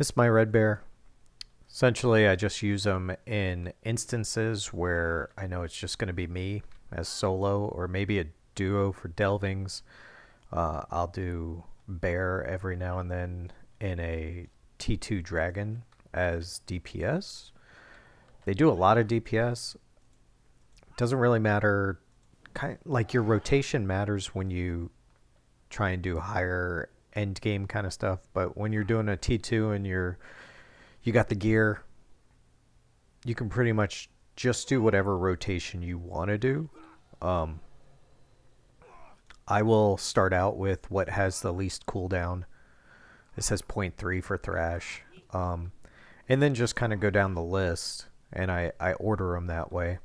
This is my Red Bear. Essentially, I just use them in instances where I know it's just going to be me as solo, or maybe a duo for delvings. I'll do Bear every now and then in a T2 Dragon as DPS. They do a lot of DPS. Doesn't really matter. Like your rotation matters when you try and do higher end game kind of stuff, but when you're doing a T2 and you got the gear, you can pretty much just do whatever rotation you want to do. Um, I will start out with what has the least cooldown. It says zero point 0.3 for Thrash. And then just kind of go down the list, and I order them that way.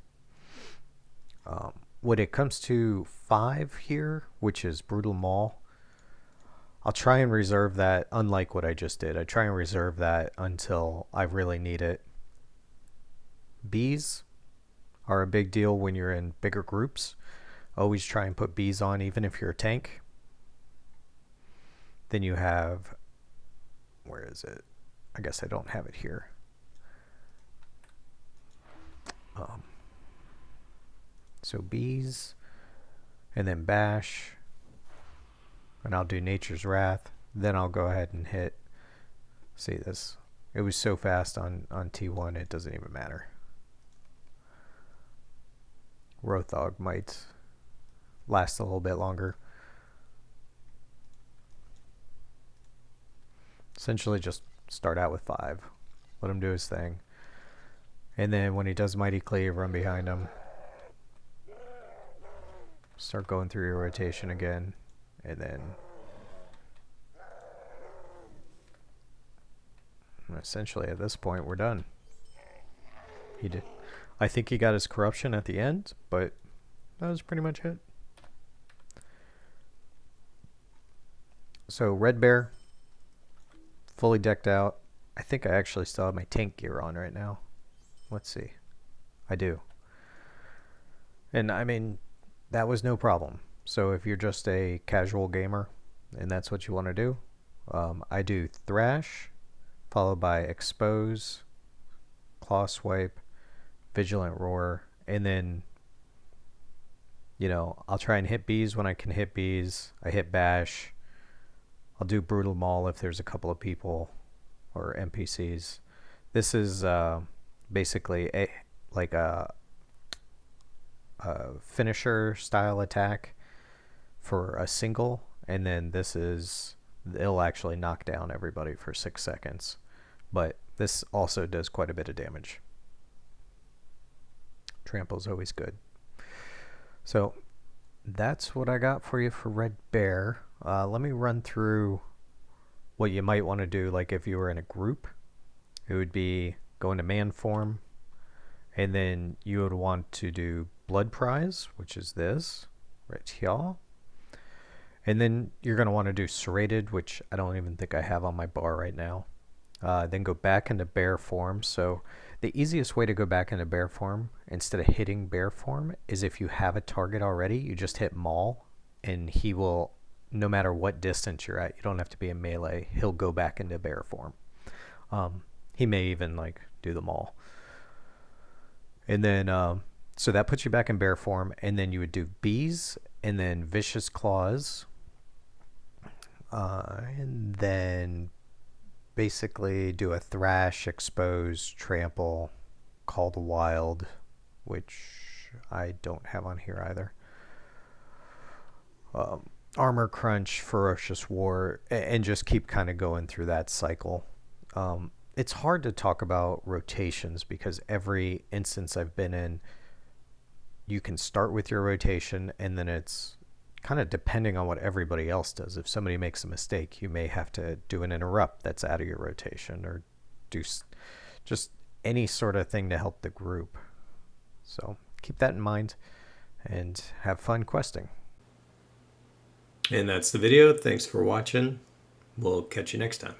When it comes to 5 here, which is Brutal Maul, I'll try and reserve that, unlike what I just did. I try and reserve that until I really need it. Bees are a big deal when you're in bigger groups. Always try and put bees on, even if you're a tank. Then you have, where is it? I guess I don't have it here. So bees, and then bash, and I'll do Nature's Wrath. Then I'll go ahead and hit. See this? It was so fast on T1, it doesn't even matter. Rothog might last a little bit longer. Essentially just start out with 5. Let him do his thing. And then when he does Mighty Cleave, run behind him. Start going through your rotation again. And then essentially at this point we're done. He did. I think he got his corruption at the end, but that was pretty much it. So Red Bear, fully decked out. I think I actually still have my tank gear on right now. Let's see. I do. And I mean, that was no problem. So if you're just a casual gamer and that's what you want to do, I do Thrash, followed by Expose, Claw Swipe, Vigilant Roar, and then, you know, I'll try and hit bees when I can hit bees. I hit bash. I'll do Brutal Maul if there's a couple of people or NPCs. This is basically like a finisher style attack for a single, and then this is, it'll actually knock down everybody for 6 seconds. But this also does quite a bit of damage. Trample's always good. So that's what I got for you for Red Bear. Let me run through what you might want to do. Like if you were in a group, it would be go into man form, and then you would want to do Blood Prize, which is this right here. And then you're going to want to do Serrated, which I don't even think I have on my bar right now. Then go back into bear form. So the easiest way to go back into bear form instead of hitting bear form is if you have a target already, you just hit Maul, and he will, no matter what distance you're at, you don't have to be in melee, he'll go back into bear form. He may even like do the Maul. And then so that puts you back in bear form, and then you would do bees, and then vicious claws, and then basically do a thrash, expose, trample, call the wild, which I don't have on here either. Armor crunch, ferocious war, and just keep kind of going through that cycle. It's hard to talk about rotations because every instance I've been in, you can start with your rotation, and then it's kind of depending on what everybody else does. If somebody makes a mistake, you may have to do an interrupt that's out of your rotation, or do just any sort of thing to help the group. So keep that in mind and have fun questing. And that's the video. Thanks for watching. We'll catch you next time.